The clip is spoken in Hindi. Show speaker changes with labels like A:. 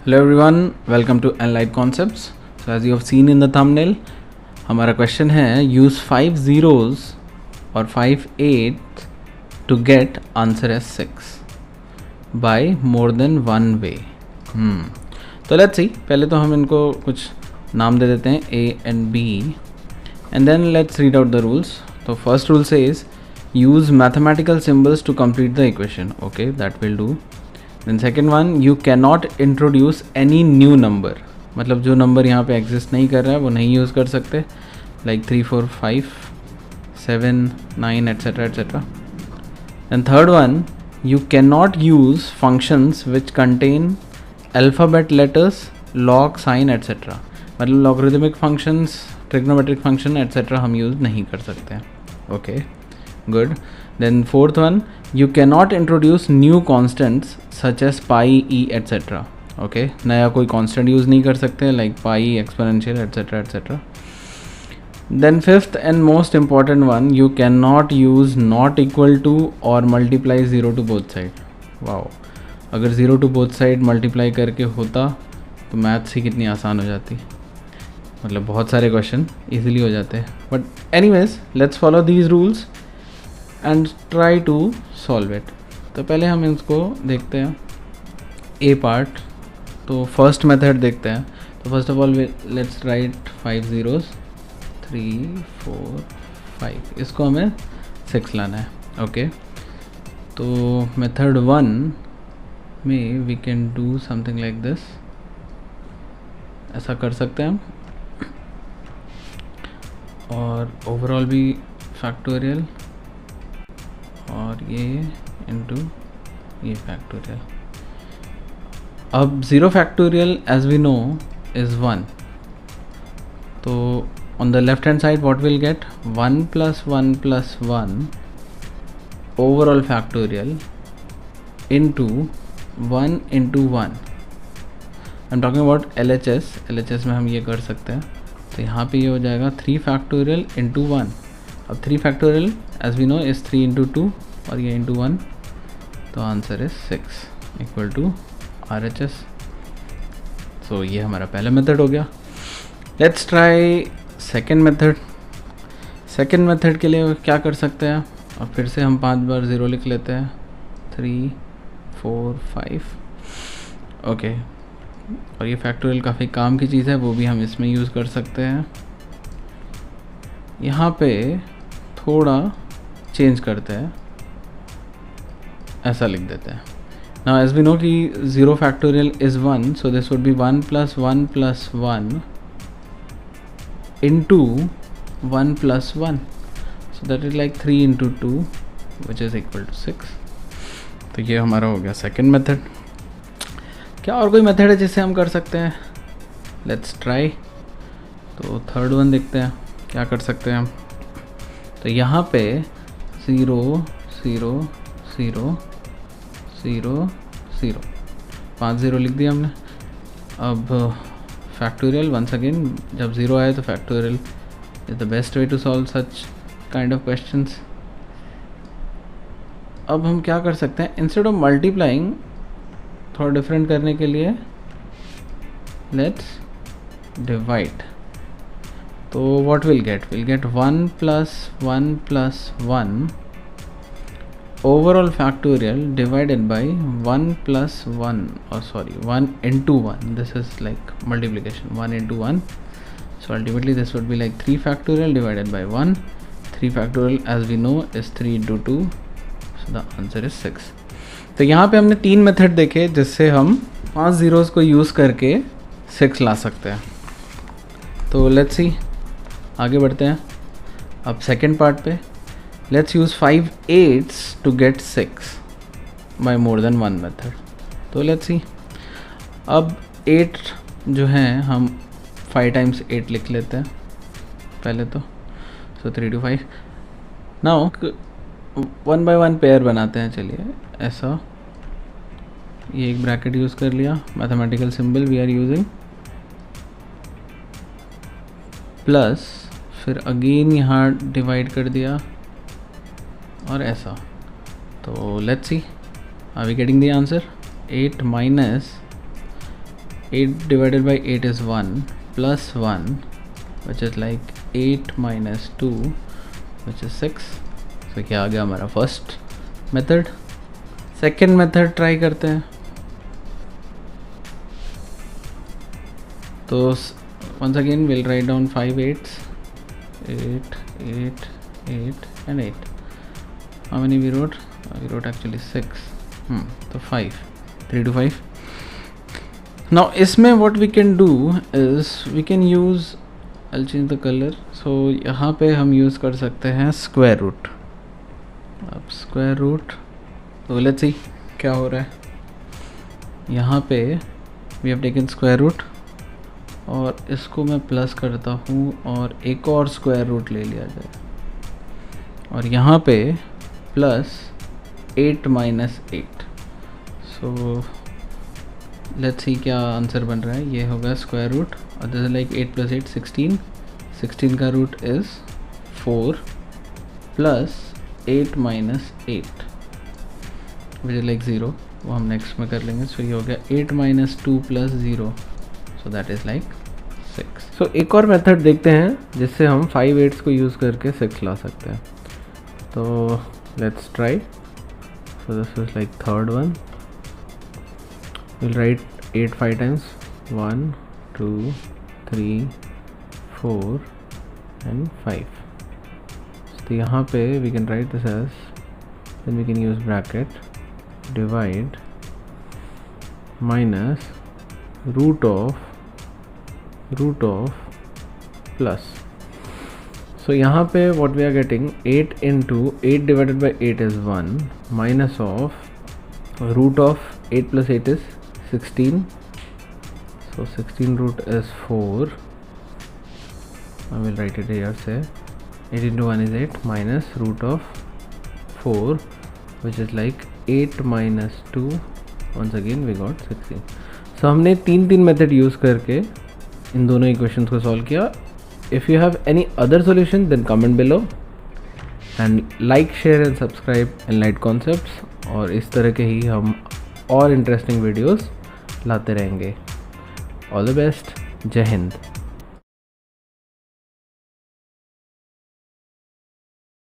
A: Hello everyone, welcome to Enlight Concepts. So as you have seen in the thumbnail, हमारा क्वेश्चन है use 5 zeros और 5 8 to get answer as 6 by more than one way. तो let's see, पहले तो हम इनको कुछ नाम दे देते हैं A and B and then let's read out the rules. तो first rule says use mathematical symbols to complete the equation. Okay, that will do. Then second one, you cannot introduce any new number. मतलब जो नंबर यहाँ पे एग्जिस्ट नहीं कर रहा है वो नहीं यूज़ कर सकते, like 3 4 5 7 9 etc etc. And third one, you cannot use functions which contain alphabet letters, log, sin etc. मतलब logarithmic functions, trigonometric function etc हम यूज़ नहीं कर सकते. Okay, good. Then fourth one, you cannot introduce new constants such as pi, e etc. Okay, नया कोई constant use नहीं कर सकते like pi, exponential etc etc. Then fifth and most important one, you cannot use not equal to or multiply 0 to both side. Wow, अगर 0 to both side multiply करके होता तो मैथ्स ही कितनी आसान हो जाती, मतलब बहुत सारे क्वेश्चन easily हो जाते. But anyways, let's follow these rules and try to solve it. तो पहले हम इसको देखते हैं A पार्ट. तो फर्स्ट मेथड देखते हैं. तो first of all let's write 5 zeros 3 4 5, इसको हमें 6 लाना है. ओके, तो मेथड 1 में we can do something like this. ऐसा कर सकते हैं हम, और ओवरऑल भी फैक्टोरियल और ये इंटू ये फैक्टोरियल. अब 0 factorial as we know is 1. तो on the left hand side what will get 1 + 1 + 1 overall factorial into 1 × 1. I am talking about LHS में हम ये कर सकते हैं. तो यहाँ पे ये हो जाएगा 3 फैक्टोरियल इंटू 1. अब 3 factorial as we know is 3 × 2 और ये इंटू 1. तो answer is 6 equal to RHS. So ये हमारा पहला मेथड हो गया. Let's try second method. Second method के लिए क्या कर सकते हैं, और फिर से हम 5 बार 0 लिख लेते हैं. 3 4 5. ओके, और ये फैक्टोरियल काफ़ी काम की चीज़ है, वो भी हम इसमें यूज़ कर सकते हैं. यहाँ पे थोड़ा चेंज करते हैं, ऐसा लिख देते हैं. नाउ एज वी नो कि 0 factorial is 1, so this would be 1 + 1 + 1 into 1 + 1. So that is like 3 × 2 which is equal to 6. तो ये हमारा हो गया सेकेंड मेथड. क्या और कोई मेथड है जिससे हम कर सकते हैं? Let's try. तो थर्ड वन देखते हैं क्या कर सकते हैं हम. तो यहाँ पे 0 0 0 0 0 5 0 लिख दिया हमने. अब फैक्टोरियल वंस अगेन, जब 0 आए तो factorial is the best way to solve such kind of questions. अब हम क्या कर सकते हैं, इंस्टेड ऑफ मल्टीप्लाइंग थोड़ा डिफरेंट करने के लिए लेट्स डिवाइड. तो what will get 1 + 1 + 1 overall factorial divided by 1 + 1, or sorry 1 × 1. This is like multiplication, 1 × 1. So ultimately this would be like 3 factorial divided by 1. 3 factorial as we know is 3 × 2. So the answer is 6. तो यहाँ पे हमने 3 मेथड देखे जिससे हम 5 zeros को यूज़ करके 6 ला सकते हैं. तो लेट्स सी, आगे बढ़ते हैं. अब सेकेंड पार्ट पे let's use 5 8s to get 6 by more than one method. तो लेट्स सी. अब 8 जो हैं हम 5 × 8 लिख लेते हैं पहले तो. सो 3 × 5. नाउ 1 by 1 पेयर बनाते हैं. चलिए ऐसा, ये एक ब्रैकेट यूज़ कर लिया, mathematical symbol we are using, plus फिर अगेन यहाँ डिवाइड कर दिया और ऐसा. तो let's see, are we getting the answer. 8 - 8 divided by 8 is 1 plus 1 which is like 8 minus 2 which is 6. So क्या आ गया हमारा first method. Second method try करते हैं. तो once again we'll write down 5 8s, 8 8 8 and 8. How many we wrote? We wrote actually 6. So 5, 3 to 5. Now इसमें what we can do is we can use, I'll change the color. So यहाँ पे हम यूज़ कर सकते हैं स्क्वायर रूट. अब स्क्वायर रूट, तो लेट्स सी क्या हो रहा है. यहाँ पे we have taken square root और इसको मैं प्लस करता हूँ और एक और स्क्वायर रूट ले लिया जाए और यहाँ पे plus 8 minus 8. So let's see क्या आंसर बन रहा है. ये होगा स्क्वायर रूट और दिस इज लाइक 8 प्लस 8 16. 16 का रूट is 4 plus 8 minus 8 which is like 0. वो हम नेक्स्ट में कर लेंगे. सो ये हो गया 8 minus 2 plus 0. So that is like 6. सो एक और मेथड देखते हैं जिससे हम 5 8s को यूज़ करके 6 ला सकते हैं. तो let's try. So this is like third one. we'll write 8 5 times. 1 2 3 4 and 5. तो यहाँ पे we can write this as, then we can use bracket, divide minus root of plus. So यहाँ पे what we are getting, 8 into 8 divided by 8 is 1 minus of root of 8 plus 8 is 16. So 16 root is 4. I will write it here. Say 8 into 1 is 8 minus root of 4 which is like 8 minus 2. Once again we got 16. So हमने तीन मेथड यूज़ करके इन दोनों इक्वेशंस को सॉल्व किया. If you have any other solution then comment below and like, share and subscribe Enlight Concepts. और इस तरह के ही हम और इंटरेस्टिंग वीडियोस लाते रहेंगे. All the best. जय हिंद.